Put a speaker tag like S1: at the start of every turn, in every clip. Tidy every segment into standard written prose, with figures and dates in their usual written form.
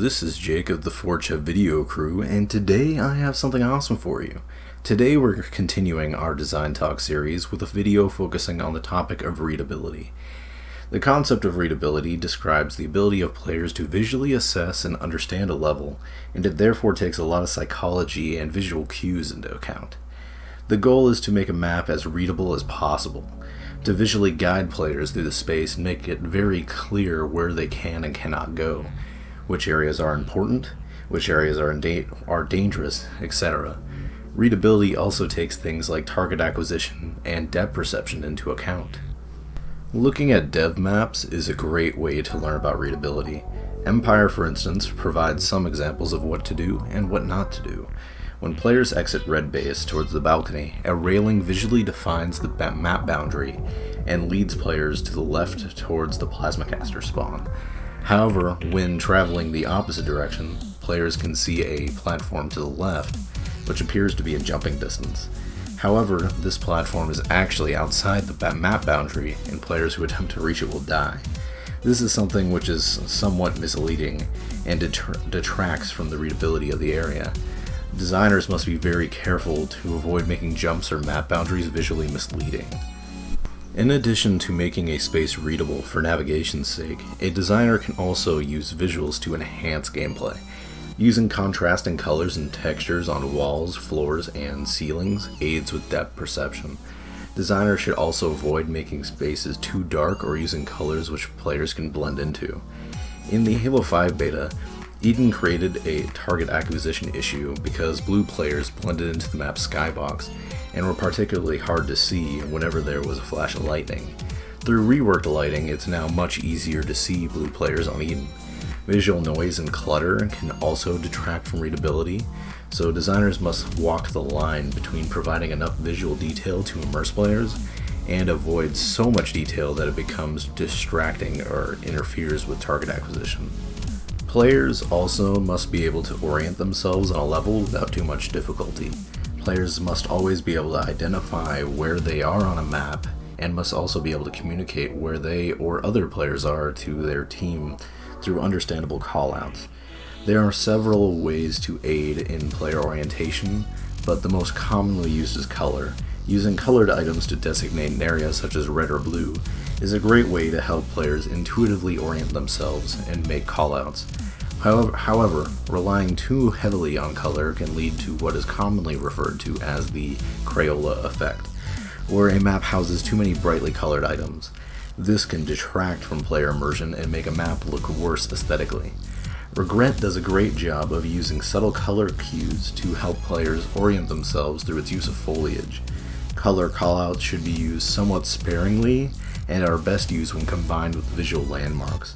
S1: this is Jake of the FORGEHUB video crew, and today I have something awesome for you. Today we're continuing our Design Talk series with a video focusing on the topic of readability. The concept of readability describes the ability of players to visually assess and understand a level, and it therefore takes a lot of psychology and visual cues into account. The goal is to make a map as readable as possible, to visually guide players through the space and make it very clear where they can and cannot go, which areas are important, which areas are dangerous, etc. Readability also takes things like target acquisition and depth perception into account. Looking at dev maps is a great way to learn about readability. Empire, for instance, provides some examples of what to do and what not to do. When players exit red base towards the balcony, a railing visually defines the map boundary and leads players to the left towards the plasmacaster spawn. However, when traveling the opposite direction, players can see a platform to the left, which appears to be in jumping distance. However, this platform is actually outside the map boundary, and players who attempt to reach it will die. This is something which is somewhat misleading and detracts from the readability of the area. Designers must be very careful to avoid making jumps or map boundaries visually misleading. In addition to making a space readable for navigation's sake, a designer can also use visuals to enhance gameplay. Using contrasting colors and textures on walls, floors, and ceilings aids with depth perception. Designers should also avoid making spaces too dark or using colors which players can blend into. In the Halo 5 beta, Eden created a target acquisition issue because blue players blended into the map's skybox and were particularly hard to see whenever there was a flash of lightning. Through reworked lighting, it's now much easier to see blue players on Eden. Visual noise and clutter can also detract from readability, so designers must walk the line between providing enough visual detail to immerse players and avoid so much detail that it becomes distracting or interferes with target acquisition. Players also must be able to orient themselves on a level without too much difficulty. Players must always be able to identify where they are on a map and must also be able to communicate where they or other players are to their team through understandable callouts. There are several ways to aid in player orientation, but the most commonly used is color. Using colored items to designate an area such as red or blue is a great way to help players intuitively orient themselves and make callouts. However, relying too heavily on color can lead to what is commonly referred to as the Crayola effect, where a map houses too many brightly colored items. This can detract from player immersion and make a map look worse aesthetically. Regret does a great job of using subtle color cues to help players orient themselves through its use of foliage. Color callouts should be used somewhat sparingly and are best used when combined with visual landmarks.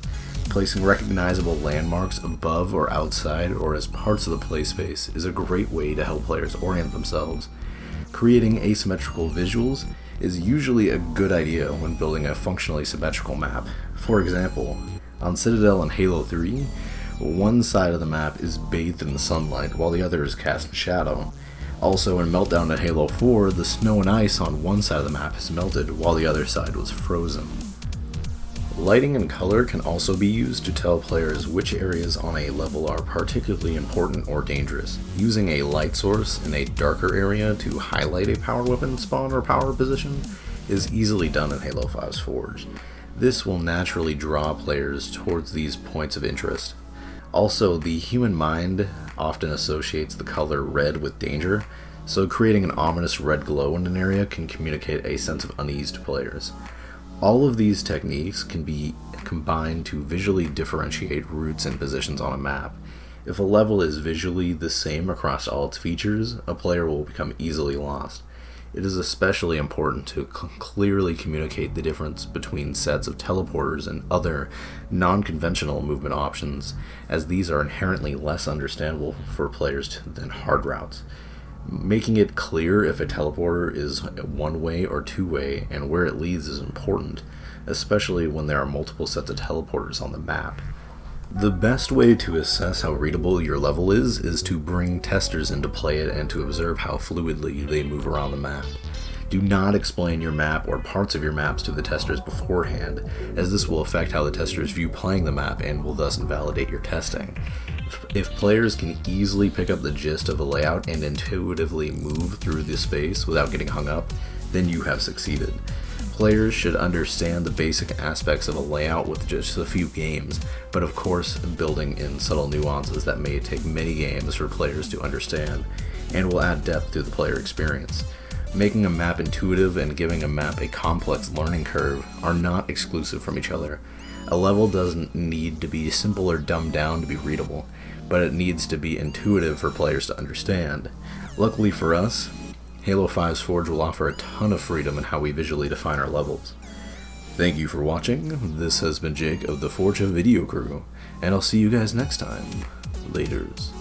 S1: Placing recognizable landmarks above or outside or as parts of the play space is a great way to help players orient themselves. Creating asymmetrical visuals is usually a good idea when building a functionally symmetrical map. For example, on Citadel and Halo 3, one side of the map is bathed in the sunlight while the other is cast in shadow. Also in Meltdown and Halo 4, the snow and ice on one side of the map is melted while the other side was frozen. Lighting and color can also be used to tell players which areas on a level are particularly important or dangerous. Using a light source in a darker area to highlight a power weapon spawn or power position is easily done in Halo 5's Forge. This will naturally draw players towards these points of interest. Also, the human mind often associates the color red with danger, so creating an ominous red glow in an area can communicate a sense of unease to players. All of these techniques can be combined to visually differentiate routes and positions on a map. If a level is visually the same across all its features, a player will become easily lost. It is especially important to clearly communicate the difference between sets of teleporters and other non-conventional movement options, as these are inherently less understandable for players than hard routes. Making it clear if a teleporter is one-way or two-way and where it leads is important, especially when there are multiple sets of teleporters on the map. The best way to assess how readable your level is to bring testers in to play it and to observe how fluidly they move around the map. Do not explain your map or parts of your maps to the testers beforehand, as this will affect how the testers view playing the map and will thus invalidate your testing. If players can easily pick up the gist of a layout and intuitively move through the space without getting hung up, then you have succeeded. Players should understand the basic aspects of a layout with just a few games, but of course building in subtle nuances that may take many games for players to understand, and will add depth to the player experience. Making a map intuitive and giving a map a complex learning curve are not exclusive from each other. A level doesn't need to be simple or dumbed down to be readable, but it needs to be intuitive for players to understand. Luckily for us, Halo 5's Forge will offer a ton of freedom in how we visually define our levels. Thank you for watching. This has been Jake of the FORGEHUB video crew, and I'll see you guys next time. Laters.